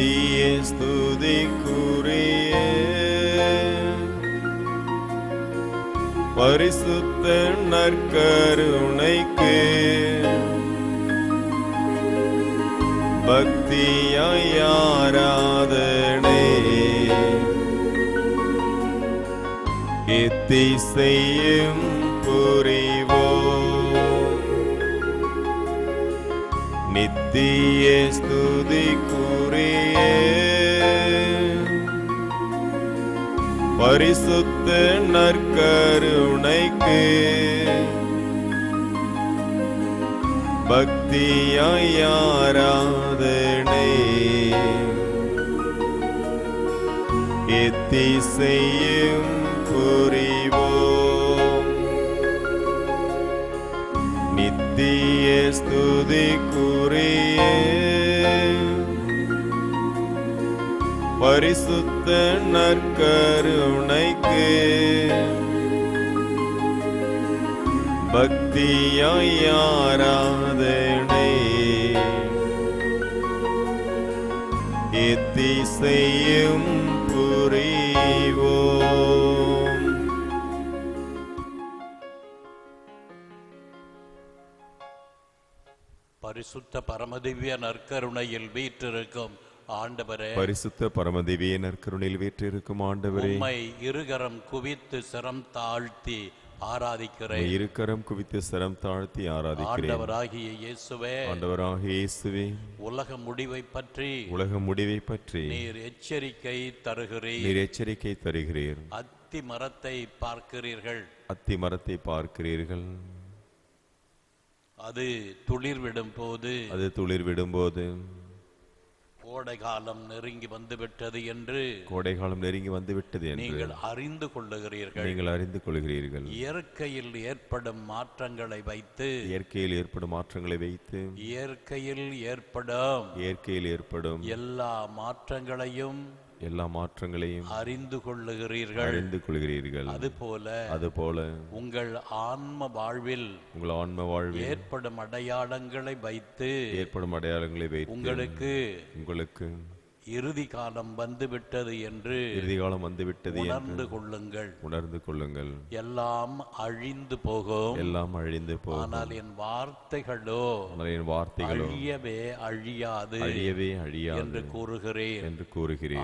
நித்திய ஸ்துதிக்குரிய பரிசுத்த நற்கருணைக்கு பக்தியாய் ஆராதனை எத்திசையும் புரிவோம். நித்திய ஸ்துதிக்குரிய பரிசுத்த நற்கருணைக்கு பக்தியாய் ஆராதனை எத்திசையும் புரிவோம். நித்திய ஸ்துதிக்குரிய பரிசுத்த நற்கருணைக்கு பக்தியாய் ஆராதனை எத்திசையும் புரிவோம். பரிசுத்த பரமதிவ்ய நற்கருணையில் வீற்றிருக்கும் ஆண்டவரே, பரிசுத்த பரமதிவ்ய நற்கருணையில் வீற்றிருக்கும் ஆண்டவரே, உம்மை இருகரம் குவித்து சிரம் தாழ்த்தி ஆராதிக்கிறேன். இருக்கரம் குவித்து சிரம் தாழ்த்தி ஆராதிக்கிறேன். ஆண்டவராகிய இயேசுவே, ஆண்டவராகிய இயேசுவே, உலக முடிவை பற்றி நீர் எச்சரிக்கை தருகிறீர். நீர் எச்சரிக்கை தருகிறீர். அத்தி மரத்தை பார்க்கிறீர்கள், அத்தி மரத்தை பார்க்கிறீர்கள். அது துளிர் விடும் போது கோடை காலம் நெருங்கி வந்துவிட்டது என்று நீங்கள் அறிந்து கொள்ளுகிறீர்கள். இயற்கையில் ஏற்படும் மாற்றங்களை வைத்து இயற்கையில் ஏற்படும் எல்லா மாற்றங்களையும் அறிந்து கொள்ளுகிறீர்கள். அதுபோல உங்கள் ஆன்ம வாழ்வில் ஏற்படும் அடையாளங்களை வைத்து உங்களுக்கு இறுதி காலம் வந்துவிட்டது என்று உணர்ந்து கொள்ளுங்கள். எல்லாம் அழிந்து போகும், ஆனால் என் வார்த்தைகளோ அழியவே அழியாது என்று கூறுகிறேன்.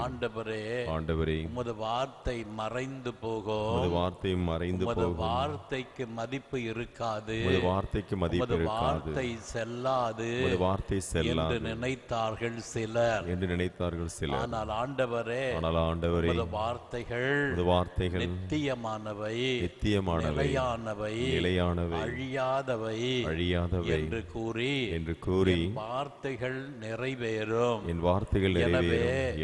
ஆண்டவரே, உமது வார்த்தை மறைந்து போகும், உமது வார்த்தைக்கு மதிப்பு இருக்காது, உமது வார்த்தை செல்லாது என்று நினைத்தார்கள் சிலர். ஆனால் ஆண்டவரே, உமது வார்த்தைகள் நித்தியமானவை, நிலையானவை, அழியாதவை என்று கூறி வார்த்தைகள் நிறைவேறும்.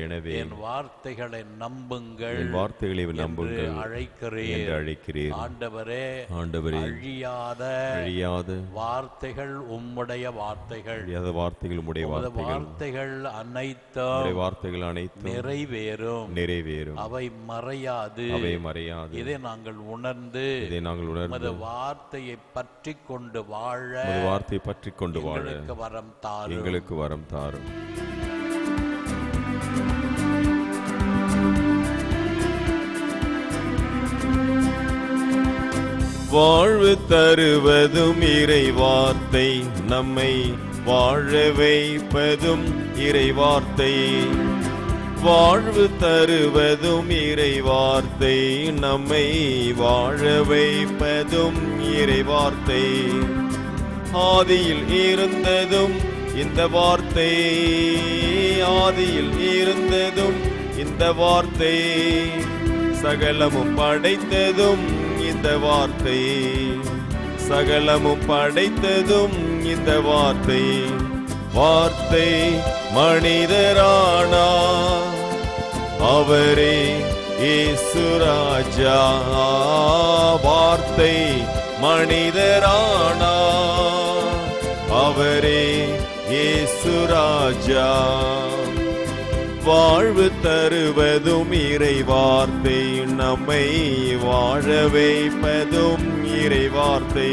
எனவே என் வார்த்தைகளை நம்புங்கள் என்று அழைக்கிறேன். ஆண்டவரே, அழியாத வார்த்தைகள் உம்முடைய வார்த்தைகள், வார்த்தைகள் அனைத்தும் நிறைவேறும். அவை மறையாது. இதை நாங்கள் உணர்ந்து உமது வார்த்தையை பற்றி கொண்டு வாழ எங்களுக்கு வரம் தாரும். வாழ்வு தருவதும் இறை வார்த்தை, நம்மை வாழ வைப்பதும் இறை வார்த்தை. வாழ்வு தருவதும் இறை வார்த்தை, நம்மை வாழ வைப்பதும் இறை வார்த்தை. ஆதியில் இருந்ததும் இந்த வார்த்தை, ஆதியில் இருந்ததும் இந்த வார்த்தை. சகலமும் படைத்ததும் இந்த வார்த்தை, சகலமும் படைத்ததும் இந்த வார்த்தை. வார்த்தை மனிதரானா, அவரே இயேசு ராஜா. வார்த்தை மனிதரானா, அவரே இயேசு ராஜா. வாழ்வு தருவதும் இறை வார்த்தை, நம்மை வாழ வைப்பதும் இறை வார்த்தை.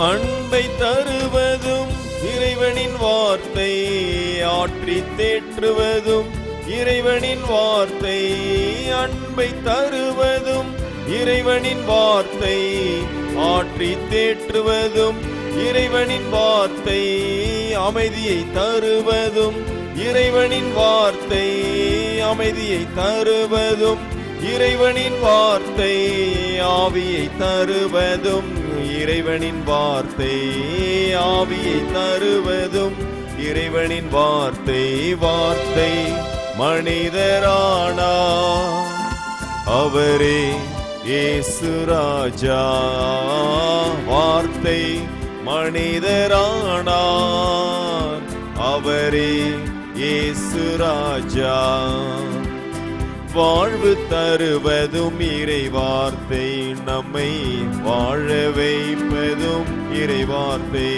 அன்பை தருவதும் இறைவனின் வார்த்தை, ஆற்றி தேற்றுவதும் இறைவனின் வார்த்தை. அன்பை தருவதும் இறைவனின் வார்த்தை, ஆற்றி தேற்றுவதும் இறைவனின் வார்த்தை. அமைதியை தருவதும் இறைவனின் வார்த்தை, அமைதியை தருவதும் இறைவனின் வார்த்தை. ஆவியை தருவதும் இறைவனின் வார்த்தை, ஆவியை தருவதும் இறைவனின் வார்த்தை. வார்த்தை மனிதரானா அவரே இயேசு ராஜா. வார்த்தை மனிதரானார் அவரே இயேசு ராஜா. வாழ்வு தருவதும் இறை வார்த்தை, நம்மை வாழ வைப்பதும் இறை வார்த்தை.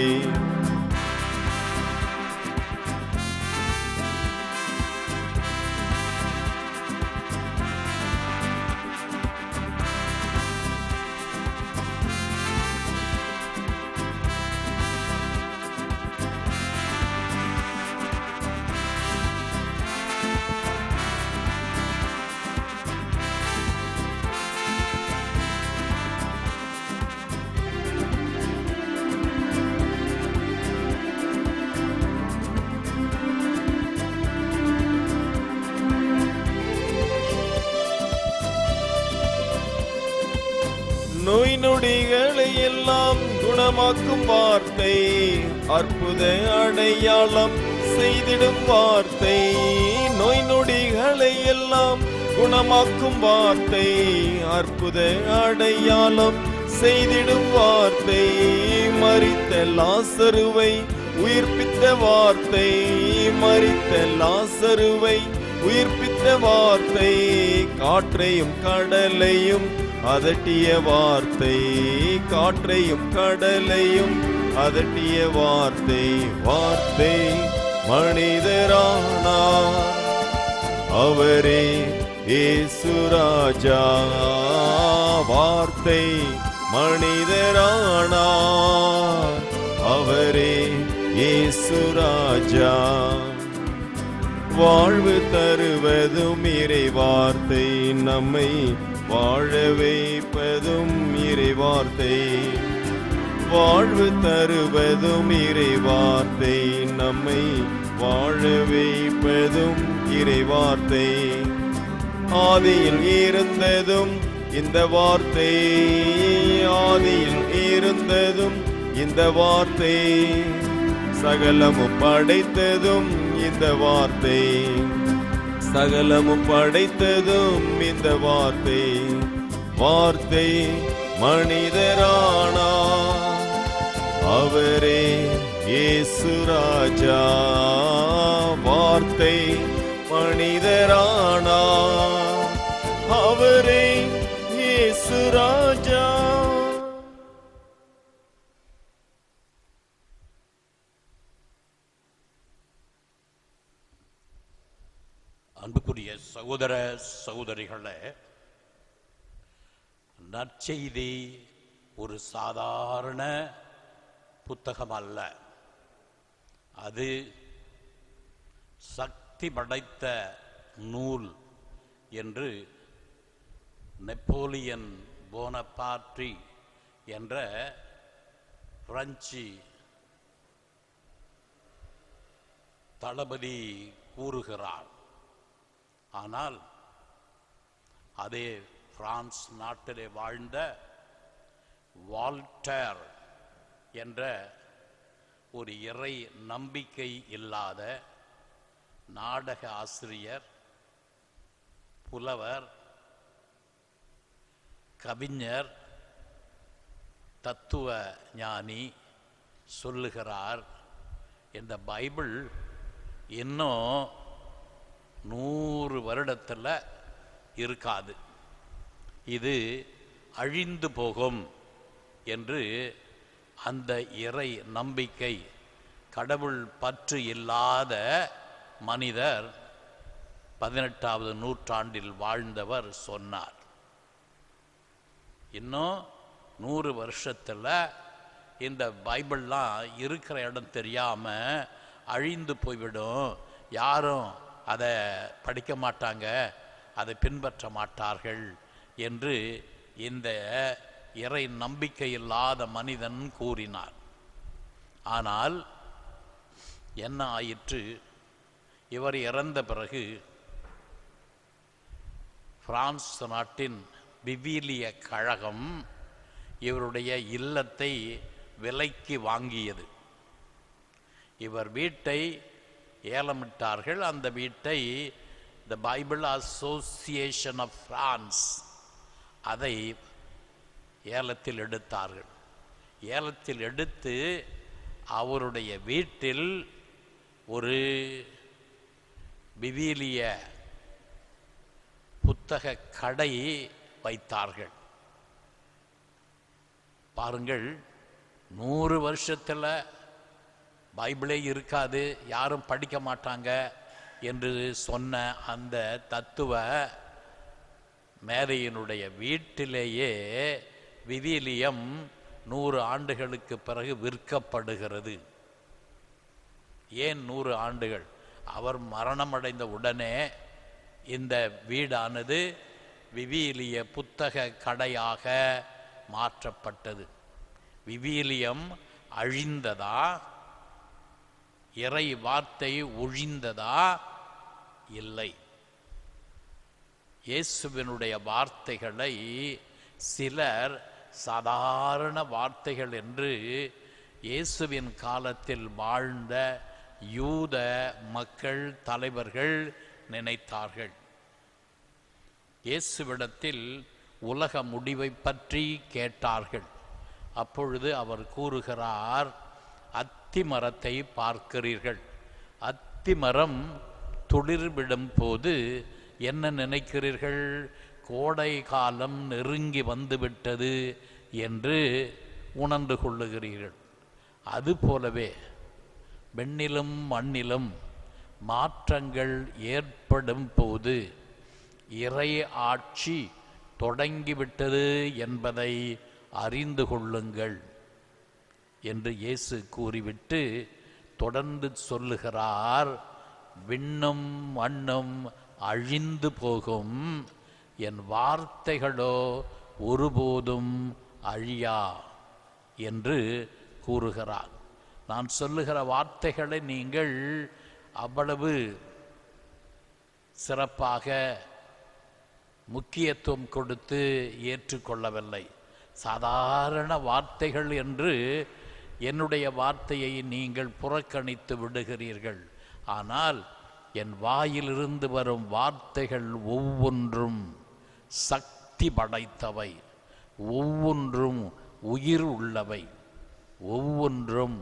நோய் நொடிகளை எல்லாம் குணமாக்கும் வார்த்தை, அற்புத அடையாளம் செய்திடும் வார்த்தை. நோய் நொடிகளை எல்லாம் குணமாக்கும் வார்த்தை, அற்புத அடையாளம் செய்திடும் வார்த்தை. மரித்த லாசருவை உயிர்ப்பித்த வார்த்தை, மரித்த லாசருவை உயிர்ப்பித்த வார்த்தை. காற்றையும் கடலையும் அதட்டிய வார்த்தை, காற்றையும் கடலையும் அதட்டிய வார்த்தை. வார்த்தை மனிதரானார் அவரே இயேசு ராஜா. வார்த்தை மனிதரானார் அவரே இயேசு ராஜா. வாழ்வு தருவதும் இறை வார்த்தை, நம்மை வாழ வைப்பதும் இறை வார்த்தை. வாழ்வு தருவதும் இறை வார்த்தை, நம்மை வாழ வைப்பதும் இறை வார்த்தை. ஆதியில் இருந்ததும் இந்த வார்த்தை, ஆதியில் இருந்ததும் இந்த வார்த்தை. சகலமும் படைத்ததும் இந்த வார்த்தை, சகலமும் படைத்ததும் இந்த வார்த்தை. வார்த்தை மனிதரானார் அவரே இயேசு ராஜா. வார்த்தை மனிதரானார் அவரே இயேசு ராஜா. அன்புக்குரிய சகோதர சகோதரிகளே, நற்செய்தி ஒரு சாதாரண புத்தகம் அல்ல. அது சக்தி படைத்த நூல் என்று நெப்போலியன் போனபார்ட்டி என்ற பிரெஞ்சு தளபதி கூறுகிறார். ஆனால் அதே பிரான்ஸ் நாட்டிலே வாழ்ந்த வால்டேர் என்ற ஒரு இறை நம்பிக்கை இல்லாத நாடக ஆசிரியர், புலவர், கவிஞர், தத்துவ ஞானி சொல்லுகிறார், இந்த பைபிள் இன்னும் 100 வருடத்தில் இருக்காது, இது அழிந்து போகும் என்று. அந்த இறை நம்பிக்கை, கடவுள் பற்று இல்லாத மனிதர் 18வது நூற்றாண்டில் வாழ்ந்தவர் சொன்னார். இன்னும் 100 வருஷத்தில் இந்த பைபிள்லாம் இருக்கிற இடம் தெரியாமல் அழிந்து போய்விடும், யாரும் அதை படிக்க மாட்டாங்க, அதை பின்பற்ற மாட்டார்கள் என்று இந்த இறை நம்பிக்கை இல்லாத மனிதன் கூறினார். ஆனால் என்ன ஆயிற்று? இவர் இறந்த பிறகு பிரான்ஸ் நாட்டின் விவிலிய கழகம் இவருடைய இல்லத்தை விலைக்கு வாங்கியது. இவர் வீட்டை ஏலமிட்டார்கள். அந்த வீட்டை the Bible association of France அதை ஏலத்தில் எடுத்தார்கள். ஏலத்தில் எடுத்து அவருடைய வீட்டில் ஒரு விவிலிய புத்தக கடை வைத்தார்கள். பாருங்கள், 100 வருஷத்தில் பைபிளே இருக்காது, யாரும் படிக்க மாட்டாங்க என்று சொன்ன அந்த தத்துவ மேதையினுடைய வீட்டிலேயே விவிலியம் 100 ஆண்டுகளுக்கு பிறகு விற்கப்படுகிறது. ஏன் 100 ஆண்டுகள்? அவர் மரணமடைந்த உடனே இந்த வீடானது விவிலிய புத்தக கடையாக மாற்றப்பட்டது. விவிலியம் அழிந்ததா, இறை வார்த்தை ஒழிந்ததா? இல்லை. இயேசுவினுடைய வார்த்தைகளை சிலர் சாதாரண வார்த்தைகள் என்று இயேசுவின் காலத்தில் வாழ்ந்த யூத மக்கள் தலைவர்கள் நினைத்தார்கள். இயேசுவிடத்தில் உலக முடிவை பற்றி கேட்டார்கள். அப்பொழுது அவர் கூறுகிறார், அத்தி மரத்தை பார்க்கிறீர்கள், அத்தி மரம் துளிர்விடும் போது என்ன நினைக்கிறீர்கள்? கோடை காலம் நெருங்கி வந்துவிட்டது என்று உணர்ந்து கொள்ளுகிறீர்கள். அதுபோலவே வெண்ணிலும் மண்ணிலும் மாற்றங்கள் ஏற்படும் போது இறை ஆட்சி தொடங்கிவிட்டது என்பதை அறிந்து கொள்ளுங்கள் என்று இயேசு கூறிவிட்டு தொடர்ந்து சொல்லுகிறார், விண்ணும் மண்ணும் அழிந்து போகும், என் வார்த்தைகளோ ஒருபோதும் அழியா என்று கூறுகிறார். நான் சொல்லுகிற வார்த்தைகளை நீங்கள் அவ்வளவு சிறப்பாக முக்கியத்துவம் கொடுத்து ஏற்றுக்கொள்ளவில்லை. சாதாரண வார்த்தைகள் என்று என்னுடைய வார்த்தையை நீங்கள் புறக்கணித்து விடுகிறீர்கள். ஆனால் என் வாயிலிருந்து வரும் வார்த்தைகள் ஒவ்வொன்றும் சக்தி படைத்தவை, ஒவ்வொன்றும் உயிர் உள்ளவை, ஒவ்வொன்றும்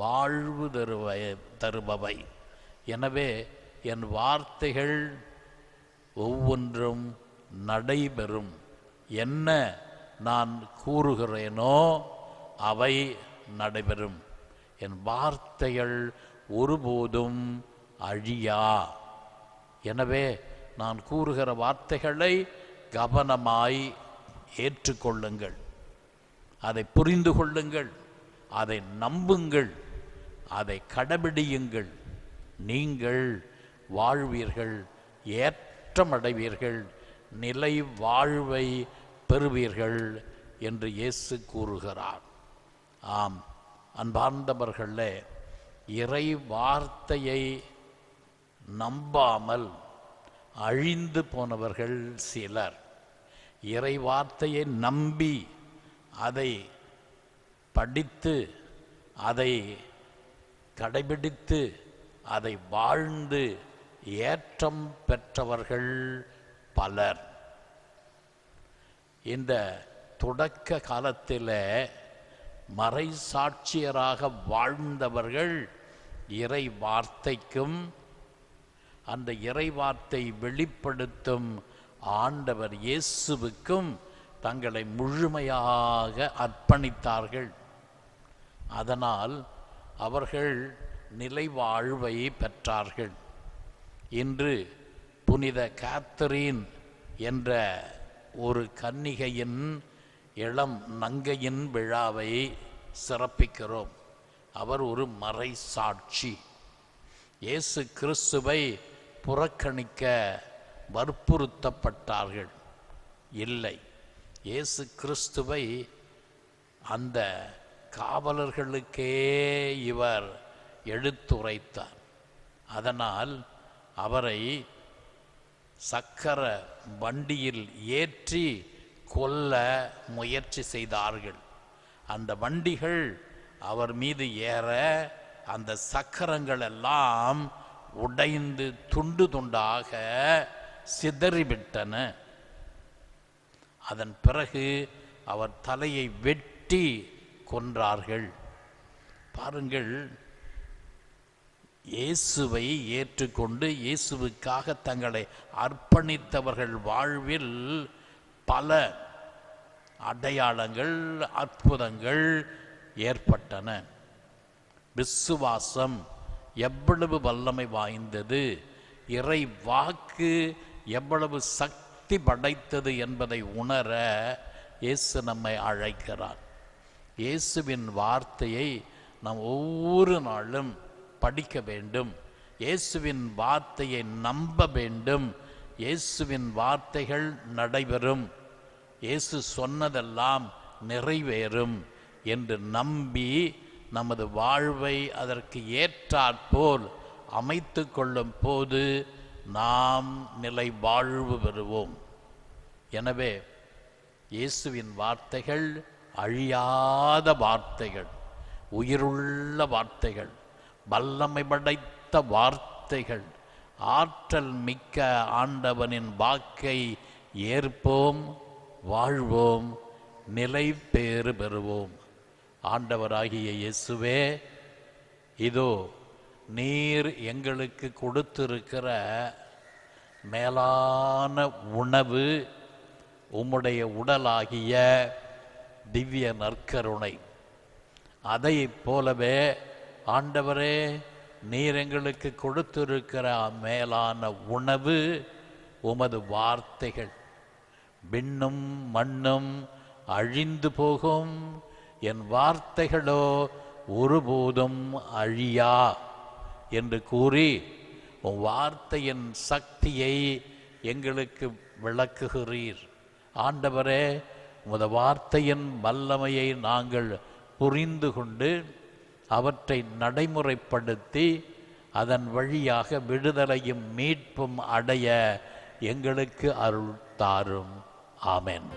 வாழ்வு தருபவை. எனவே என் வார்த்தைகள் ஒவ்வொன்றும் நடைபெறும். என்ன நான் கூறுகிறேனோ அவை நடைபெறும். என் வார்த்தைகள் ஒருபோதும் அழியா. எனவே நான் கூறுகிற வார்த்தைகளை கவனமாய் ஏற்றுக்கொள்ளுங்கள், அதை புரிந்து கொள்ளுங்கள், அதை நம்புங்கள், அதை கடைபிடியுங்கள். நீங்கள் வாழ்வீர்கள், ஏற்றமடைவீர்கள், நிலை வாழ்வை பெறுவீர்கள் என்று இயேசு கூறுகிறார். ஆம் அன்பார்ந்தவர்களே, இறை வார்த்தையை நம்பாமல் அழிந்து போனவர்கள் சிலர். இறை வார்த்தையை நம்பி அதை படித்து அதை கடைபிடித்து அதை வாழ்ந்து ஏற்றம் பெற்றவர்கள் பலர். இந்த தொடக்க காலத்தில் மறை சாட்சியராக வாழ்ந்தவர்கள் இறை வார்த்தைக்கும் அந்த இறை வார்த்தை வெளிப்படுத்தும் ஆண்டவர் இயேசுவுக்கும் தங்களை முழுமையாக அர்ப்பணித்தார்கள். அதனால் அவர்கள் நிலை வாழ்வை பெற்றார்கள். இன்று புனித கேத்தரின் என்ற ஒரு கன்னிகையின் இளம் நங்கையின் விழாவை சிறப்பிக்கிறோம். அவர் ஒரு மறைசாட்சி. இயேசு கிறிஸ்துவை புறக்கணிக்க வற்புறுத்தப்பட்டார்கள். இல்லை, இயேசு கிறிஸ்துவை அந்த காவலர்களுக்கே இவர் எடுத்துரைத்தார். அதனால் அவரை சக்கர வண்டியில் ஏற்றி கொல்ல முயற்சி செய்தார்கள். அந்த வண்டிகள் அவர் மீது ஏற அந்த சக்கரங்கள் எல்லாம் உடைந்து துண்டு துண்டாக சிதறிவிட்டன. அதன் பிறகு அவர் தலையை வெட்டி கொன்றார்கள். பாருங்கள், இயேசுவை ஏற்றுக்கொண்டு இயேசுவுக்காக தங்களை அர்ப்பணித்தவர்கள் வாழ்வில் பல அடையாளங்கள், அற்புதங்கள் ஏற்பட்டன. விசுவாசம் எவ்வளவு வல்லமை வாய்ந்தது, இறை வாக்கு எவ்வளவு சக்தி படைத்தது என்பதை உணர இயேசு நம்மை அழைக்கிறார். இயேசுவின் வார்த்தையை நாம் ஒவ்வொரு நாளும் படிக்க வேண்டும். இயேசுவின் வார்த்தையை நம்ப வேண்டும். இயேசுவின் வார்த்தைகள் நடைபெறும், இயேசு சொன்னதெல்லாம் நிறைவேறும் என்று நம்பி நமது வாழ்வை அதற்கு ஏற்றாற்போல் அமைத்து கொள்ளும் போது நாம் நிலை வாழ்வு பெறுவோம். எனவே இயேசுவின் வார்த்தைகள் அழியாத வார்த்தைகள், உயிருள்ள வார்த்தைகள், வல்லமை படைத்த வார்த்தைகள். ஆற்றல் மிக்க ஆண்டவனின் வாக்கை ஏற்போம், வாழ்வோம், நிலை பேறு பெறுவோம். ஆண்டவராகிய இயேசுவே, இதோ நீர் எங்களுக்கு கொடுத்திருக்கிற மேலான உணவு உம்முடைய உடலாகிய திவ்ய நற்கருணை. அதை போலவே ஆண்டவரே, நீர் எங்களுக்கு கொடுத்திருக்கிற மேலான உணவு உமது வார்த்தைகள். விண்ணும் மண்ணும் அழிந்து போகும், என் வார்த்தைகளோ ஒருபோதும் அழியா என்று கூறி உன் வார்த்தையின் சக்தியை எங்களுக்கு விளக்குகிறீர். ஆண்டவரே, உமது வார்த்தையின் வல்லமையை நாங்கள் புரிந்து கொண்டு அவற்றை நடைமுறைப்படுத்தி அதன் வழியாக விடுதலையும் மீட்பும் அடைய எங்களுக்கு அருள் தாரும். ஆமென்.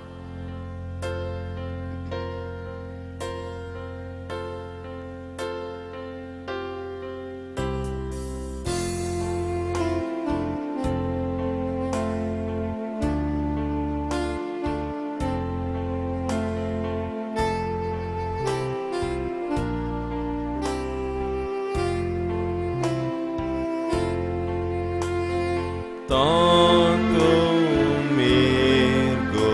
Tanto mirgo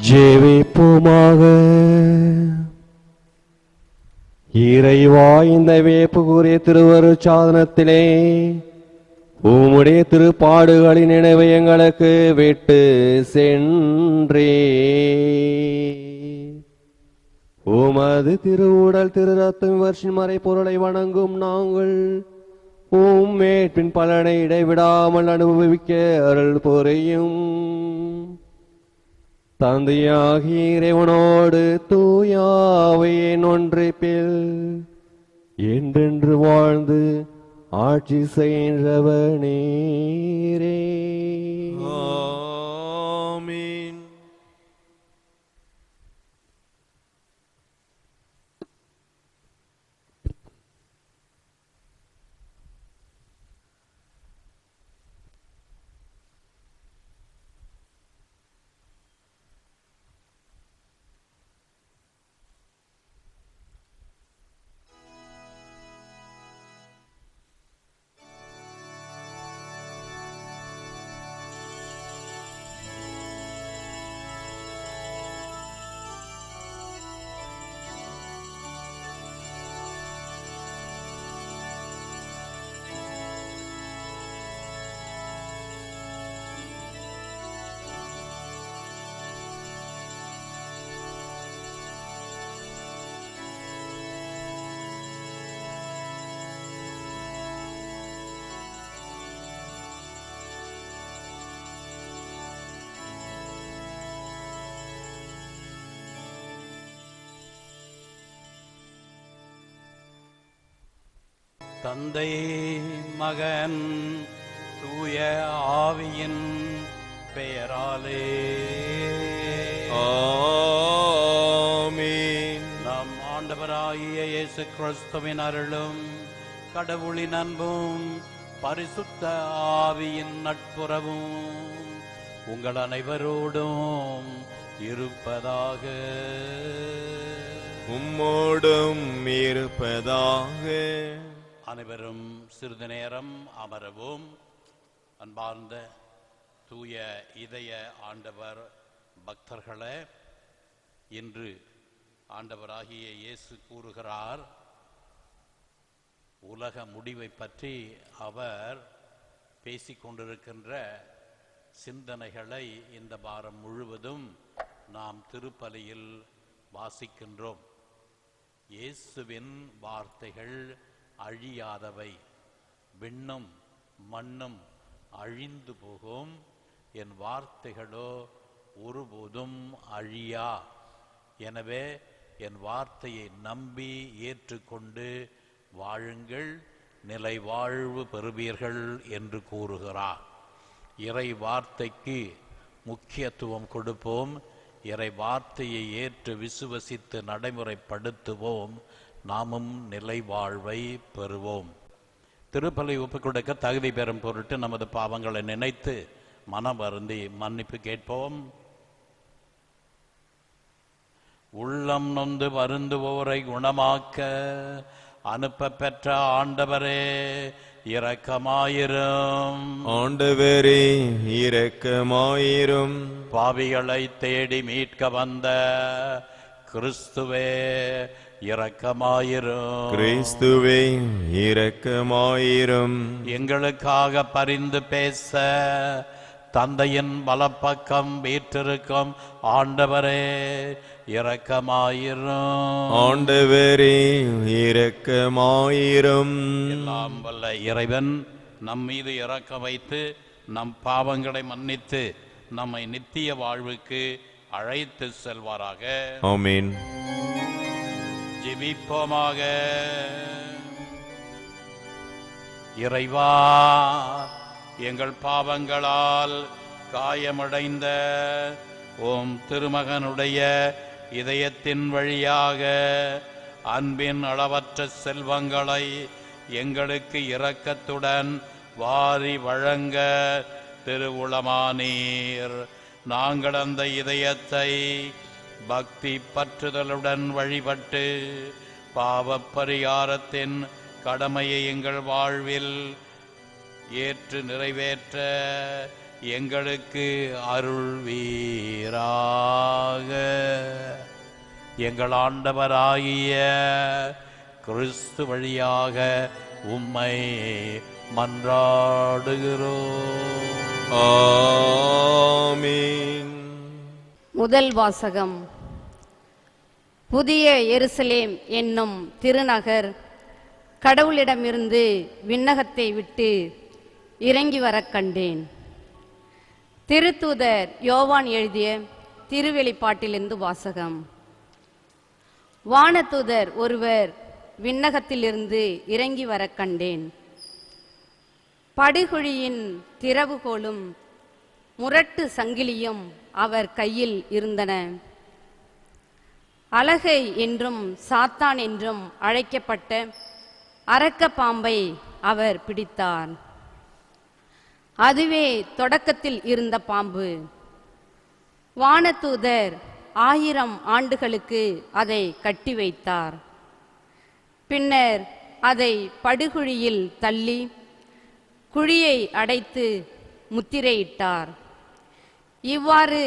ஜெபிப்போமாக. இறைவா, இந்த வேப்புக்குரிய திருவருட் சாதனத்திலே உம்முடைய திருப்பாடுகளின் நினைவை எங்களுக்கு விட்டு சென்றே. உமது திருவுடல் திரு ரத்தம் இவற்றின் மறைபொருளை வணங்கும் நாங்கள் உம் மேற்பின் பலனை இடைவிடாமல் அனுபவிக்க அருள் புரியும். தந்தையாகிய இறைவனோடு தூயாவின் ஒன்றிப்பில் என்றென்று வாழ்ந்து ஆட்சி செய்கின்றவர் நீரே. ஆமென். தந்தை மகன் தூய ஆவியின் பெயராலே ஆமென். நம் ஆண்டவராகிய இயேசு கிறிஸ்துவின் அருளும் கடவுளின் அன்பும் பரிசுத்த ஆவியின் நட்புறவும் உங்கள் அனைவரோடும் இருப்பதாக. உம்மோடும் இருப்பதாக. அனைவரும் சிறிது நேரம் அமரவும். அன்பார்ந்த தூய இதய ஆண்டவர் பக்தர்களே, இன்று ஆண்டவராகிய இயேசு கூறுகிறார், உலக முடிவை பற்றி அவர் பேசிக்கொண்டிருக்கின்ற சிந்தனைகளை இந்த வாரம் முழுவதும் நாம் திருப்பலியில் வாசிக்கின்றோம். இயேசுவின் வார்த்தைகள் அழியாதவை, விண்ணும் மண்ணும் அழிந்து போகும், என் வார்த்தைகளோ ஒருபோதும் அழியா. எனவே என் வார்த்தையை நம்பி ஏற்றுக்கொண்டு வாழுங்கள், நிலை வாழ்வு பெறுவீர்கள் என்று கூறுகிறார். இறை வார்த்தைக்கு முக்கியத்துவம் கொடுப்போம், இறை வார்த்தையை ஏற்று விசுவசித்து நடைமுறைப்படுத்துவோம், நாமும் நிலை வாழ்வை பெறுவோம். திருப்பலி ஒப்புக் கொடுக்க தகுதி பெறும் பொருட்டு நமது பாவங்களை நினைத்து மனம் வருந்தி மன்னிப்பு கேட்போம். உள்ளம் நொந்து வருந்துவோரை குணமாக்க அனுப்ப பெற்ற ஆண்டவரே இரக்கமாயிரும். ஆண்டவரே இரக்கமாயிரும். பாவிகளை தேடி மீட்க வந்த கிறிஸ்துவே இரக்கமாயிரும். கிறிஸ்துவே இரக்கமாயிரும். எங்களுக்காக பரிந்து பேச தந்தையின் வலப்பக்கம் வீற்றிருக்கும் ஆண்டவரே இரக்கமாயிரும். ஆண்டவரே இரக்கமாயிரும். எல்லாம் வல்ல இறைவன் நம் மீது இரக்கம் வைத்து நம் பாவங்களை மன்னித்து நம்மை நித்திய வாழ்வுக்கு அழைத்து செல்வாராக. ஆமென். ஜெபிப்போமாக. இறைவா, எங்கள் பாவங்களால் காயமடைந்த உம் திருமகனுடைய இதயத்தின் வழியாக அன்பின் அளவற்ற செல்வங்களை எங்களுக்கு இரக்கத்துடன் வாரி வழங்க திருவுளமானீர். நாங்கள் அந்த இதயத்தை பக்தி பற்றுதலுடன் வழிபட்டு பாவப் பரிகாரத்தின் கடமையை எங்கள் வாழ்வில் ஏற்று நிறைவேற்ற எங்களுக்கு அருள்வீராக. எங்கள் ஆண்டவராகிய கிறிஸ்து வழியாக உம்மை மன்றாடுகிறோம். ஆமென். முதல் வாசகம். புதிய எருசலேம் என்னும் திருநகர் கடவுளிடமிருந்து விண்ணகத்தை விட்டு இறங்கி வரக் கண்டேன். திருத்தூதர் யோவான் எழுதிய திருவெளிப்பாட்டிலிருந்து வாசகம். வானதூதர் ஒருவர் விண்ணகத்திலிருந்து இறங்கி வரக் கண்டேன். படுகுழியின் திறவுகோலும் முரட்டு சங்கிலியும் அவர் கையில் இருந்தன. அலகை என்றும் சாத்தான் என்றும் அழைக்கப்பட்ட அரக்க பாம்பை அவர் பிடித்தார். அதுவே தொடக்கத்தில் இருந்த பாம்பு. வானதூதர் 1000 ஆண்டுகளுக்கு அதை கட்டி வைத்தார். பின்னர் அதை படுகுழியில் தள்ளி குழியை அடைத்து முத்திரையிட்டார். இவ்வாறு